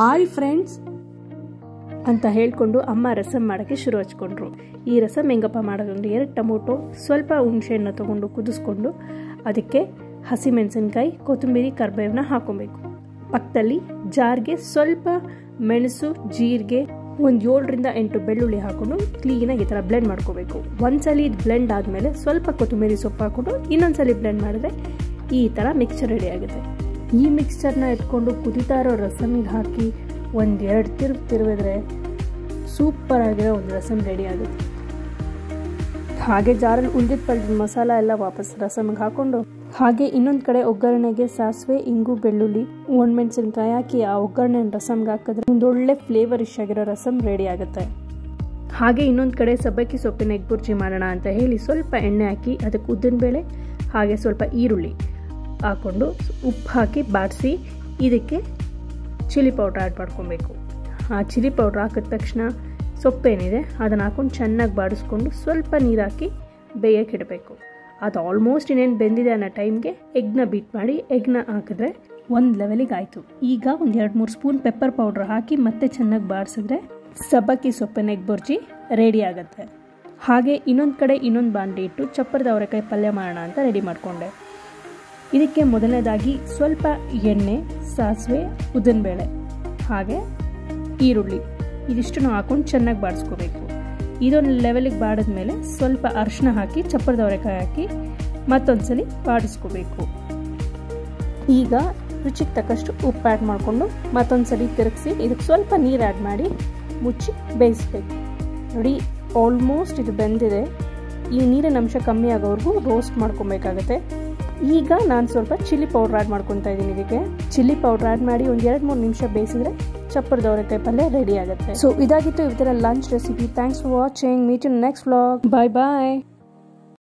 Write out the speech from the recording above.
Hi friends ಅಂತ ಹೇಳ್ಕೊಂಡು ಅಮ್ಮ ರಸಂ ಮಾಡೋಕ್ಕೆ ಶುರು ಹಚ್ಕೊಂಡ್ರು. ಈ ರಸಂ ಹೆಂಗಪ್ಪ ಮಾಡೋದಂದ್ರೆ 2 ಟೊಮೊಟೊ, ಸ್ವಲ್ಪ ಹುಣಸೆಹಣ್ಣು ತೊಗೊಂಡು ಕುದಿಸ್ಕೊಂಡು ಅದಕ್ಕೆ ಹಸಿಮೆಣಸಿನ್ಕಾಯಿ, ಕೊತ್ತಂಬರಿ, ಕರಿಬೇವನ್ನ ಹಾಕೊಬೇಕು. ಪಕ್ಕದಲ್ಲಿ ಜಾರ್ಗೆ ಸ್ವಲ್ಪ ಮೆಣಸು, ಜೀರಿಗೆ, ಒಂದು 7ರಿಂದ 8 ಬೆಳ್ಳುಳ್ಳಿ ಹಾಕೊಂಡು ಕ್ಲೀನಾಗಿ ಈ ಥರ ಬ್ಲೆಂಡ್ ಮಾಡ್ಕೋಬೇಕು. ಒಂದ್ಸಲಿ ಇದು ಬ್ಲೆಂಡ್ ಆದಮೇಲೆ ಸ್ವಲ್ಪ ಕೊತ್ತಂಬರಿ ಸೊಪ್ಪು ಹಾಕೊಂಡು ಇನ್ನೊಂದ್ಸಲಿ ಬ್ಲೆಂಡ್ ಮಾಡಿದ್ರೆ ಈ ಥರ ಮಿಕ್ಸ್ಚರ್ ರೆಡಿ ಆಗುತ್ತೆ. ಈ ಮಿಕ್ಸ್ಚರ್ನ ಇಟ್ಕೊಂಡು ಕುದಿತಾ ಇರೋ ರಸಮಿಗೆ ಹಾಕಿ 1-2 ತಿರುವಿದ್ರೆ ಸೂಪರ್ ಆಗಿರೋ ಒಂದು ರಸಮ್ ರೆಡಿ ಆಗುತ್ತೆ. ಹಾಗೆ ಜಾರಲ್ಲಿ ಉಳಿದಿದ್ದ ಪಲ್ದಿದ ಮಸಾಲ ಎಲ್ಲ ವಾಪಸ್ ರಸಮಿಗೆ ಹಾಕೊಂಡು ಹಾಗೆ ಇನ್ನೊಂದು ಕಡೆ ಒಗ್ಗರಣೆಗೆ ಸಾಸಿವೆ, ಇಂಗು, ಬೆಳ್ಳುಳ್ಳಿ, ಒಣಮೆಣಸಿನ್ಕಾಯಿ ಹಾಕಿ ಆ ಒಗ್ಗರಣೆ ರಸಮ್ಗೆ ಹಾಕಿದ್ರೆ ಒಂದೊಳ್ಳೆ ಫ್ಲೇವರಿಶ್ ಆಗಿರೋ ರಸಮ್ ರೆಡಿ ಆಗುತ್ತೆ. ಹಾಗೆ ಇನ್ನೊಂದು ಕಡೆ ಸಬ್ಬಕ್ಕಿ ಸೊಪ್ಪಿನ ಎಗ್ ಬುರ್ಜಿ ಮಾಡೋಣ ಅಂತ ಹೇಳಿ ಸ್ವಲ್ಪ ಎಣ್ಣೆ ಹಾಕಿ ಅದಕ್ಕೆ ಉದ್ದಿನಬೇಳೆ ಹಾಗೆ ಸ್ವಲ್ಪ ಈರುಳ್ಳಿ ಹಾಕ್ಕೊಂಡು ಉಪ್ಪು ಹಾಕಿ ಬಾಡಿಸಿ ಇದಕ್ಕೆ ಚಿಲ್ಲಿ ಪೌಡ್ರ್ ಆ್ಯಡ್ ಮಾಡ್ಕೊಬೇಕು. ಆ ಚಿಲ್ಲಿ ಪೌಡ್ರ್ ಹಾಕಿದ ತಕ್ಷಣ ಸೊಪ್ಪೇನಿದೆ ಅದನ್ನು ಹಾಕ್ಕೊಂಡು ಚೆನ್ನಾಗಿ ಬಾಡಿಸ್ಕೊಂಡು ಸ್ವಲ್ಪ ನೀರು ಹಾಕಿ ಬೇಯಕ್ಕೆ ಇಡಬೇಕು. ಅದು ಆಲ್ಮೋಸ್ಟ್ ಇನ್ನೇನು ಬೆಂದಿದೆ ಅನ್ನೋ ಟೈಮ್ಗೆ ಎಗ್ನ ಬೀಟ್ ಮಾಡಿ ಎಗ್ನ ಹಾಕಿದ್ರೆ ಒಂದು ಲೆವೆಲಿಗೆ ಆಯಿತು. ಈಗ ಒಂದು 2-3 ಸ್ಪೂನ್ ಪೆಪ್ಪರ್ ಪೌಡ್ರ್ ಹಾಕಿ ಮತ್ತೆ ಚೆನ್ನಾಗಿ ಬಾಡಿಸಿದ್ರೆ ಸಬ್ಬಕ್ಕಿ ಸೊಪ್ಪಿನ ಎಗ್ ಬುರ್ಜಿ ರೆಡಿ ಆಗುತ್ತೆ. ಹಾಗೆ ಇನ್ನೊಂದು ಕಡೆ ಇನ್ನೊಂದು ಬಾಣಲಿ ಇಟ್ಟು ಚಪ್ಪರದ ಅವರೆಕಾಯಿ ಪಲ್ಯ ಮಾಡೋಣ ಅಂತ ರೆಡಿ ಮಾಡಿಕೊಂಡೆ. ಇದಕ್ಕೆ ಮೊದಲನೇದಾಗಿ ಸ್ವಲ್ಪ ಎಣ್ಣೆ, ಸಾಸಿವೆ, ಉದ್ದಿನಬೇಳೆ ಹಾಗೆ ಈರುಳ್ಳಿ ಇದಿಷ್ಟನ್ನು ಹಾಕೊಂಡು ಚೆನ್ನಾಗಿ ಬಾಡಿಸ್ಕೋಬೇಕು. ಇದೊಂದು ಲೆವೆಲಿಗೆ ಬಾಡಿದ್ಮೇಲೆ ಸ್ವಲ್ಪ ಅರಿಶಿನ ಹಾಕಿ ಚಪ್ಪರದ ಅವರೆಕಾಯಿ ಹಾಕಿ ಮತ್ತೊಂದ್ಸಲಿ ಬಾಡಿಸ್ಕೋಬೇಕು. ಈಗ ರುಚಿಗೆ ತಕ್ಕಷ್ಟು ಉಪ್ಪು ಆ್ಯಡ್ ಮಾಡಿಕೊಂಡು ಮತ್ತೊಂದ್ಸಲಿ ತಿರುಗಿಸಿ ಇದಕ್ಕೆ ಸ್ವಲ್ಪ ನೀರು ಆ್ಯಡ್ ಮಾಡಿ ಮುಚ್ಚಿ ಬೇಯಿಸ್ಬೇಕು. ನೋಡಿ ಆಲ್ಮೋಸ್ಟ್ ಇದು ಬೆಂದಿದೆ. ಈ ನೀರಿನ ಅಂಶ ಕಮ್ಮಿ ಆಗೋವರೆಗೂ ರೋಸ್ಟ್ ಮಾಡ್ಕೊಬೇಕಾಗತ್ತೆ. ಈಗ ನಾನು ಸ್ವಲ್ಪ ಚಿಲ್ಲಿ ಪೌಡ್ರ್ ಆ್ಯಡ್ ಮಾಡ್ಕೊತಾ ಇದ್ದೀನಿ. ಇದಕ್ಕೆ ಚಿಲ್ಲಿ ಪೌಡ್ರ್ ಆ್ಯಡ್ ಮಾಡಿ ಒಂದು 2-3 ನಿಮಿಷ ಬೇಯಿಸಿದ್ರೆ ಚಪ್ಪರದ ಅವರೆಕಾಯಿ ಪಲ್ಯ ರೆಡಿ ಆಗುತ್ತೆ. ಸೊ ಇದಾಗಿತ್ತು ಇವತ್ತಿನ lunch recipe. Thanks for watching. Meet in next vlog. Bye bye.